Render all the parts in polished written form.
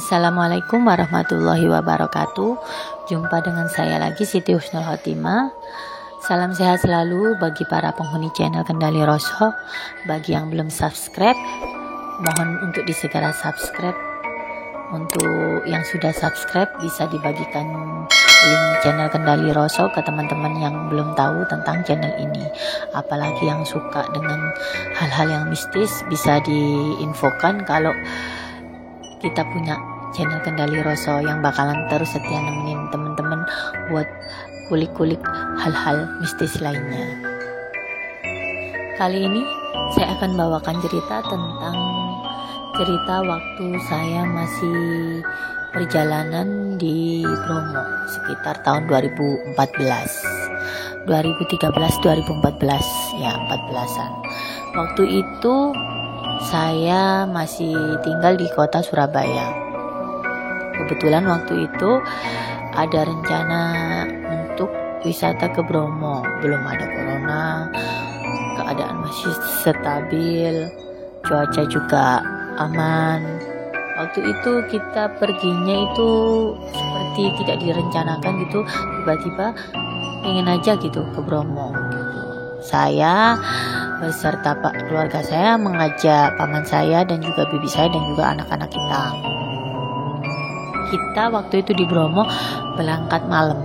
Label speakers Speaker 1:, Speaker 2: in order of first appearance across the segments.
Speaker 1: Assalamualaikum warahmatullahi wabarakatuh. Jumpa dengan saya lagi, Siti Husnul Khotimah. Salam sehat selalu bagi para penghuni channel Kendali Roso. Bagi yang belum subscribe, mohon untuk disegera subscribe. Untuk yang sudah subscribe, bisa dibagikan link channel Kendali Roso ke teman-teman yang belum tahu tentang channel ini. Apalagi yang suka dengan hal-hal yang mistis, bisa diinfokan kalau kita punya channel Kendali Roso yang bakalan terus setia nemenin teman-teman buat kulik-kulik hal-hal mistis lainnya. Kali ini saya akan bawakan cerita waktu saya masih perjalanan di Bromo sekitar tahun 2013 ya, 14-an. Waktu itu saya masih tinggal di kota Surabaya. Kebetulan waktu itu ada rencana untuk wisata ke Bromo. Belum ada corona, keadaan masih stabil, cuaca juga aman. Waktu itu kita perginya itu seperti tidak direncanakan gitu, tiba-tiba pengen aja gitu ke Bromo gitu. Saya beserta keluarga saya mengajak paman saya dan juga bibi saya dan juga anak-anak kita. Kita waktu itu di Bromo berangkat malam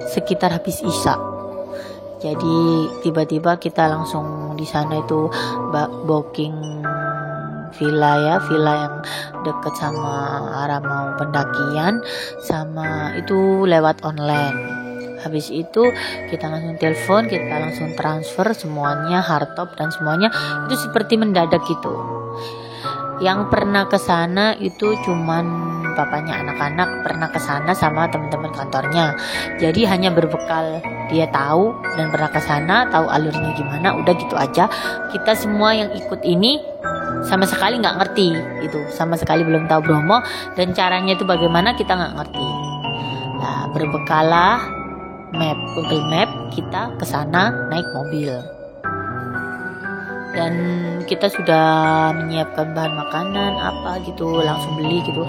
Speaker 1: sekitar habis Isya. Jadi tiba-tiba kita langsung di sana itu booking villa yang dekat sama arah mau pendakian, sama itu lewat online. Habis itu kita langsung telepon, kita langsung transfer semuanya, hardtop dan semuanya itu seperti mendadak gitu. Yang pernah ke sana itu cuman papanya anak-anak pernah ke sana sama teman-teman kantornya. Jadi hanya berbekal dia tahu dan pernah ke sana, tahu alurnya gimana, udah gitu aja. Kita semua yang ikut ini sama sekali nggak ngerti gitu, sama sekali belum tahu Bromo dan caranya itu bagaimana kita nggak ngerti. Nah, berbekalah Google Map, kita ke sana naik mobil. Dan kita sudah menyiapkan bahan makanan apa gitu, langsung beli gitu.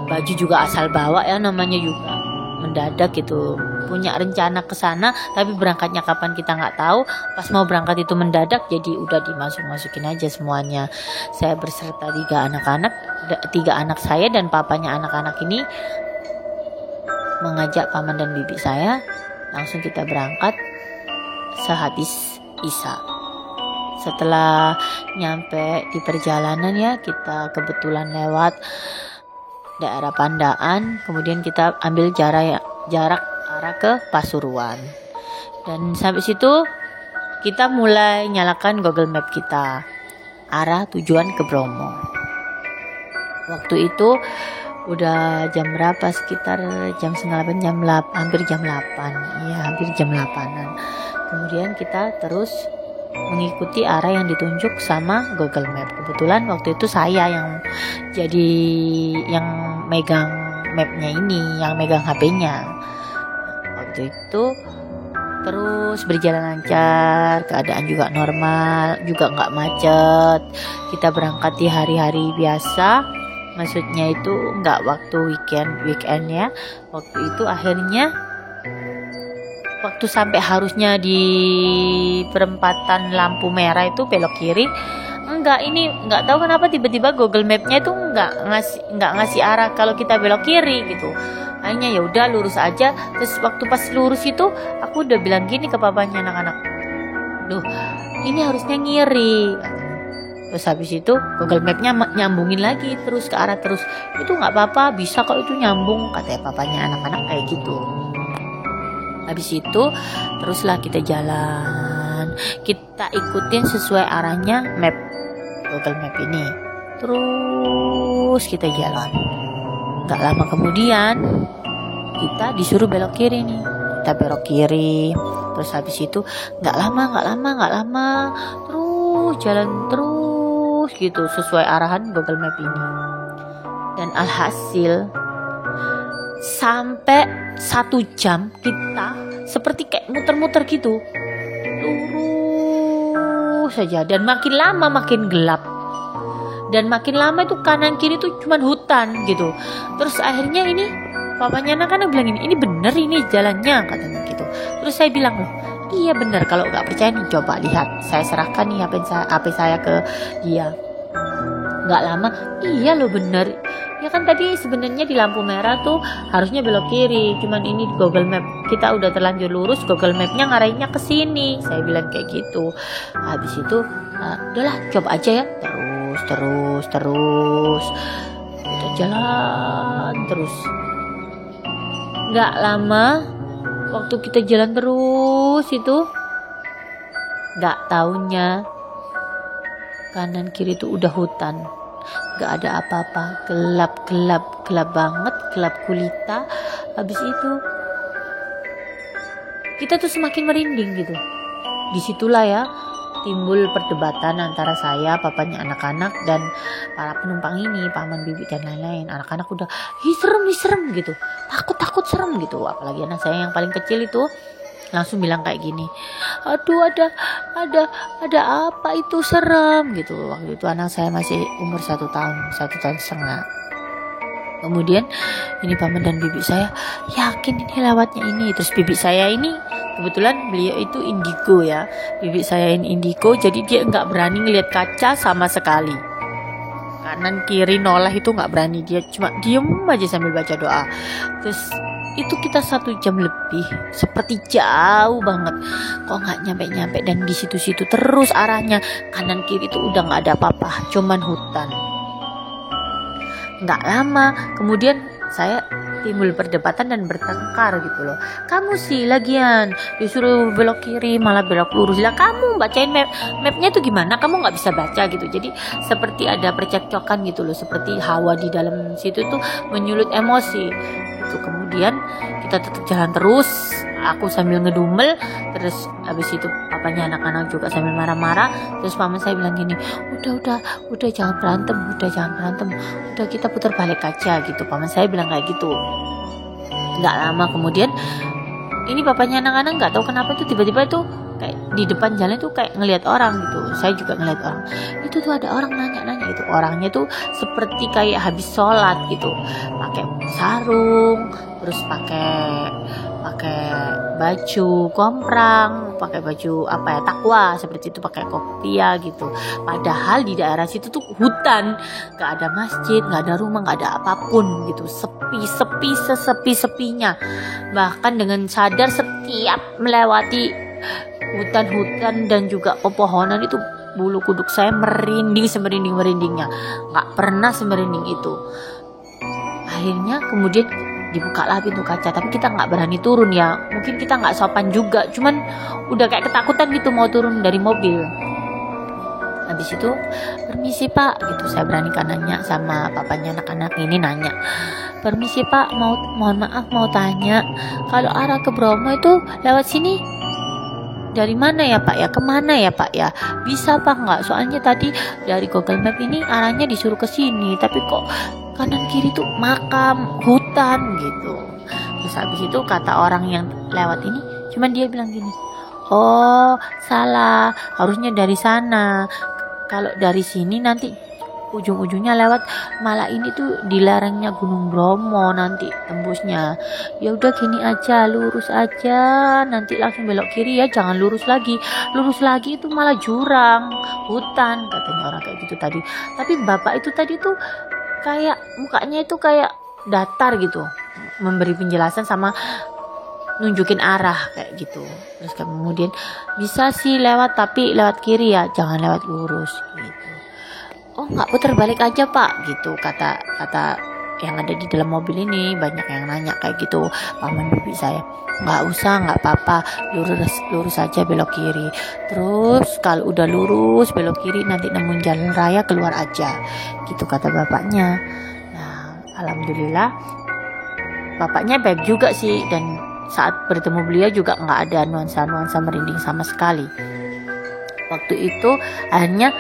Speaker 1: Baju juga asal bawa ya, namanya juga mendadak gitu. Punya rencana ke sana, tapi berangkatnya kapan kita nggak tahu. Pas mau berangkat itu mendadak, jadi udah dimasukin aja semuanya. Saya berserta tiga anak saya dan papanya anak-anak ini mengajak paman dan bibi saya. Langsung kita berangkat sehabis Isya. Setelah nyampe di perjalanan ya, kita kebetulan lewat daerah Pandaan, kemudian kita ambil jarak arah ke Pasuruan. Dan sampai situ kita mulai nyalakan Google Map kita, arah tujuan ke Bromo. Waktu itu udah jam berapa, sekitar jam 9, hampir jam 8. Iya, hampir jam 8-an. Kemudian kita terus mengikuti arah yang ditunjuk sama Google Map. Kebetulan waktu itu saya yang megang mapnya ini, yang megang HP-nya. Waktu itu terus berjalan lancar, keadaan juga normal, juga nggak macet. Kita berangkat di hari-hari biasa. Maksudnya itu nggak waktu weekend ya. Waktu itu akhirnya waktu sampai harusnya di perempatan lampu merah itu belok kiri, nggak tahu kenapa tiba-tiba Google Map-nya itu nggak ngasih arah kalau kita belok kiri gitu. Hanya ya udah lurus aja. Terus waktu pas lurus itu aku udah bilang gini ke papanya anak-anak, "Duh, ini harusnya ngiri." Terus habis itu Google Map-nya nyambungin lagi terus ke arah terus. "Itu nggak apa-apa, bisa kok itu nyambung," katanya papanya anak-anak kayak gitu. Habis itu teruslah kita jalan. Kita ikutin sesuai arahnya map Google Map ini. Terus kita jalan. Gak lama kemudian kita disuruh belok kiri nih. Kita belok kiri. Terus habis itu gak lama. Terus jalan terus gitu sesuai arahan Google Map ini. Dan alhasil sampai 1 jam kita seperti kayak muter-muter gitu, lurus saja, dan makin lama makin gelap. dan makin lama itu kanan kiri tuh cuman hutan gitu. Terus akhirnya ini papanya anak-anak bilang ini bener ini jalannya katanya gitu. Terus saya bilang loh, iya bener, kalau nggak percaya nih coba lihat, saya serahkan nih HP saya ke dia. Nggak lama, iya loh bener, ya kan tadi sebenarnya di lampu merah tuh harusnya belok kiri, cuman ini di Google Map kita udah terlanjur lurus, Google Mapnya ngarahinnya ke sini. Saya bilang kayak gitu. Habis itu udahlah coba aja ya, terus kita jalan terus. Nggak lama waktu kita jalan terus itu, nggak taunya kanan kiri itu udah hutan, nggak ada apa-apa, gelap banget, gelap gulita. Habis itu kita tuh semakin merinding gitu. Disitulah ya timbul perdebatan antara saya, papanya anak-anak, dan para penumpang ini, paman, bibi, dan lain-lain. Anak-anak udah serem gitu, takut serem gitu. Apalagi anak saya yang paling kecil itu langsung bilang kayak gini, aduh ada apa itu, serem gitu. Waktu itu anak saya masih umur 1 tahun, 1,5 tahun. Kemudian ini paman dan bibi saya yakin ini lewatnya ini. Terus bibi saya ini kebetulan beliau itu indigo ya, bibi saya ini indigo, jadi dia nggak berani ngelihat kaca sama sekali, kanan kiri noleh itu nggak berani, dia cuma diem aja sambil baca doa. Terus itu kita 1 jam lebih, seperti jauh banget, kok nggak nyampe, dan di situ-situ terus arahnya, kanan kiri itu udah nggak ada apa-apa, cuman hutan. Nggak lama kemudian saya timbul perdebatan dan bertengkar gitu loh. Kamu sih lagian disuruh belok kiri malah belok lurus, lah kamu bacain mapnya tuh gimana, kamu nggak bisa baca gitu. Jadi seperti ada percekcokan gitu loh, seperti hawa di dalam situ tuh menyulut emosi gitu. Kemudian kita tetap jalan terus, aku sambil ngedumel. Terus habis itu papanya anak-anak juga sambil marah-marah. Terus mama saya bilang gini, udah jangan berantem, udah kita putar balik aja gitu. Paman saya bilang kayak gitu. Nggak lama kemudian ini papanya anak-anak nggak tahu kenapa itu tiba-tiba itu kayak di depan jalan tuh kayak ngelihat orang gitu. Saya juga ngelihat orang. Itu tuh ada orang nanya itu. Orangnya tuh seperti kayak habis sholat gitu, pakai sarung, terus pakai baju komprang, pakai baju takwa seperti itu, pakai kopiah gitu. Padahal di daerah situ tuh hutan, nggak ada masjid, nggak ada rumah, nggak ada apapun gitu, sepi sesepi-sepinya. Bahkan dengan sadar setiap melewati hutan dan juga pepohonan itu, bulu kuduk saya merinding semerinding-merindingnya, nggak pernah semerinding itu. Akhirnya kemudian dibukalah pintu kaca, tapi kita nggak berani turun ya, mungkin kita nggak sopan juga, cuman udah kayak ketakutan gitu mau turun dari mobil. Habis itu permisi pak gitu, saya beranikan nanya sama papanya anak-anak ini, nanya, permisi pak, mohon maaf mau tanya, kalau arah ke Bromo itu lewat sini dari mana ya pak ya, kemana ya pak ya, bisa pak nggak, soalnya tadi dari Google Map ini arahnya disuruh ke sini, tapi kok kanan kiri tuh makam, hutan gitu. Terus habis itu kata orang yang lewat ini, cuman dia bilang gini, oh salah, harusnya dari sana, kalau dari sini nanti ujung-ujungnya lewat, malah ini tuh di lerengnya Gunung Bromo nanti tembusnya. Ya udah gini aja, lurus aja, nanti langsung belok kiri ya, jangan lurus lagi itu malah jurang, hutan, katanya orang kayak gitu tadi. Tapi bapak itu tadi tuh kayak mukanya itu kayak datar gitu, memberi penjelasan sama nunjukin arah kayak gitu. Terus kemudian bisa sih lewat, tapi lewat kiri ya, jangan lewat lurus gitu. Oh nggak, putar balik aja pak gitu, kata yang ada di dalam mobil ini. Banyak yang nanya kayak gitu, paman bibi saya, nggak usah, nggak apa-apa, lurus aja belok kiri. Terus kalau udah lurus belok kiri nanti nemuin jalan raya, keluar aja gitu kata bapaknya. Nah alhamdulillah bapaknya baik juga sih, dan saat bertemu beliau juga nggak ada nuansa merinding sama sekali. Waktu itu akhirnya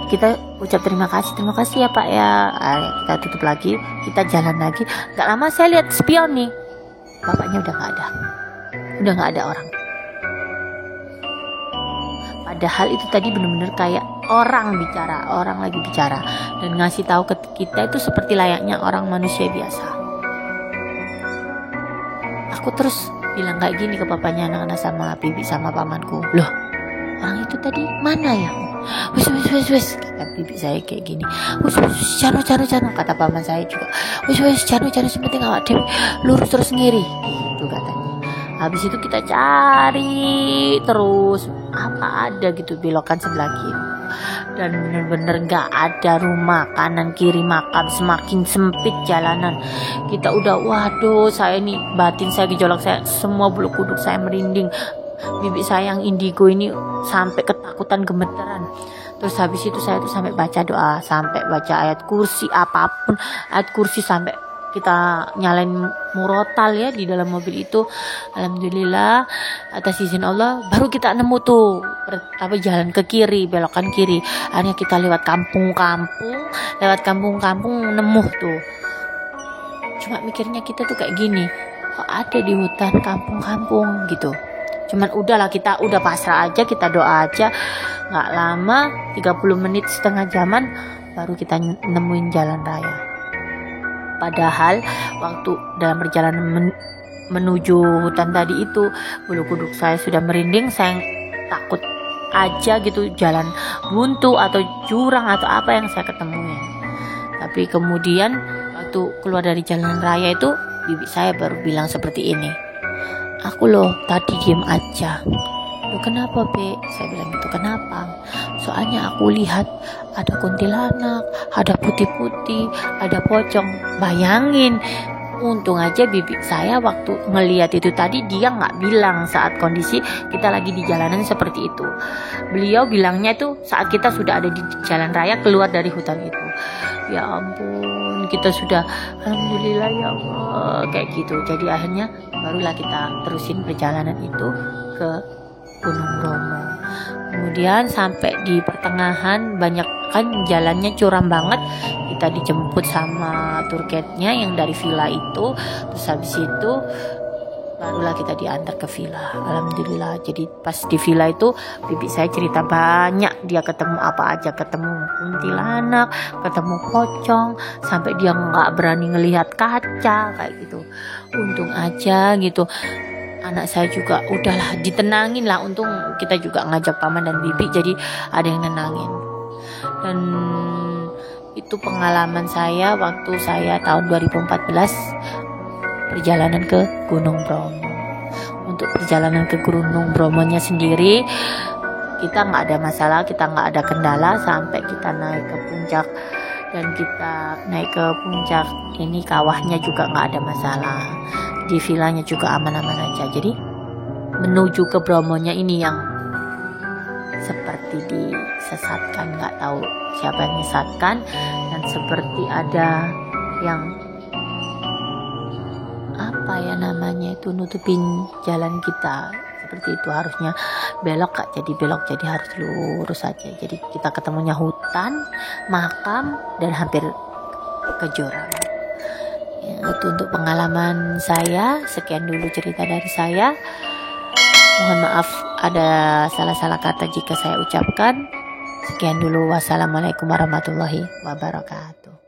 Speaker 1: kita ucap terima kasih ya pak ya. Kita tutup lagi, kita jalan lagi. Gak lama saya lihat spion nih, bapaknya udah nggak ada orang. Padahal itu tadi benar-benar kayak orang lagi bicara dan ngasih tahu ke kita itu seperti layaknya orang manusia biasa. Aku terus bilang kayak gini ke papanya anak-anak sama bibi sama pamanku, loh orang itu tadi mana ya? Wes kata bibi saya kayak gini, wes cano kata paman saya juga, wes cano sepenting awak dewe lurus terus ngiri gitu katanya. Habis itu kita cari terus apa ada gitu belokan sebelah kiri dan bener-bener gak ada rumah kanan kiri makam, semakin sempit jalanan. Kita udah waduh, saya ini batin saya gejolak, saya semua bulu kuduk saya merinding, bibi saya yang indigo ini sampai ketakutan gemeteran. Terus habis itu saya tuh sampai baca doa, sampai baca ayat kursi, apapun ayat kursi, sampai kita nyalain murotal ya di dalam mobil itu. Alhamdulillah atas izin Allah baru kita nemu tuh jalan ke kiri, belokan kiri. Akhirnya kita lewat kampung-kampung nemu tuh. Cuma mikirnya kita tuh kayak gini, kok ada di hutan kampung-kampung gitu. Cuman udahlah, kita udah pasrah aja, kita doa aja. Gak lama 30 menit setengah jaman baru kita nemuin jalan raya. Padahal waktu dalam perjalanan menuju hutan tadi itu bulu kuduk saya sudah merinding, saya takut aja gitu jalan buntu atau jurang atau apa yang saya ketemuin. Tapi kemudian waktu keluar dari jalan raya itu bibi saya baru bilang seperti ini, aku loh tadi diem aja. Loh kenapa Be? Saya bilang gitu, kenapa? Soalnya aku lihat ada kuntilanak, ada putih-putih, ada pocong. Bayangin, untung aja bibi saya waktu ngelihat itu tadi dia nggak bilang saat kondisi kita lagi di jalanan seperti itu. Beliau bilangnya itu saat kita sudah ada di jalan raya keluar dari hutan itu. Ya ampun, kita sudah alhamdulillah ya Allah kayak gitu. Jadi akhirnya barulah kita terusin perjalanan itu ke Gunung Bromo. Kemudian sampai di pertengahan banyak kan jalannya curam banget, kita dijemput sama tour guide-nya yang dari villa itu. Terus habis itu barulah kita diantar ke villa. Alhamdulillah. Jadi pas di villa itu bibi saya cerita banyak, dia ketemu apa aja, ketemu kuntilanak, ketemu pocong, sampai dia nggak berani ngelihat kaca kayak gitu. Untung aja gitu anak saya juga udahlah ditenangin lah, untung kita juga ngajak paman dan bibi jadi ada yang nenangin. Dan itu pengalaman saya waktu saya tahun 2014 perjalanan ke Gunung Bromo. Untuk perjalanan ke Gunung Bromonya sendiri kita nggak ada masalah, kita nggak ada kendala sampai kita naik ke puncak. Dan kita naik ke puncak ini kawahnya juga nggak ada masalah, di villanya juga aman-aman aja. Jadi menuju ke Bromonya ini yang seperti disesatkan, nggak tahu siapa yang menyesatkan, dan seperti ada yang apa ya namanya itu nutupin jalan kita. Seperti itu, harusnya belok gak jadi belok, jadi harus lurus aja. Jadi kita ketemunya hutan, makam, dan hampir ke jurang. Ya, itu untuk pengalaman saya. Sekian dulu cerita dari saya. Mohon maaf ada salah-salah kata jika saya ucapkan. Sekian dulu. Wassalamualaikum warahmatullahi wabarakatuh.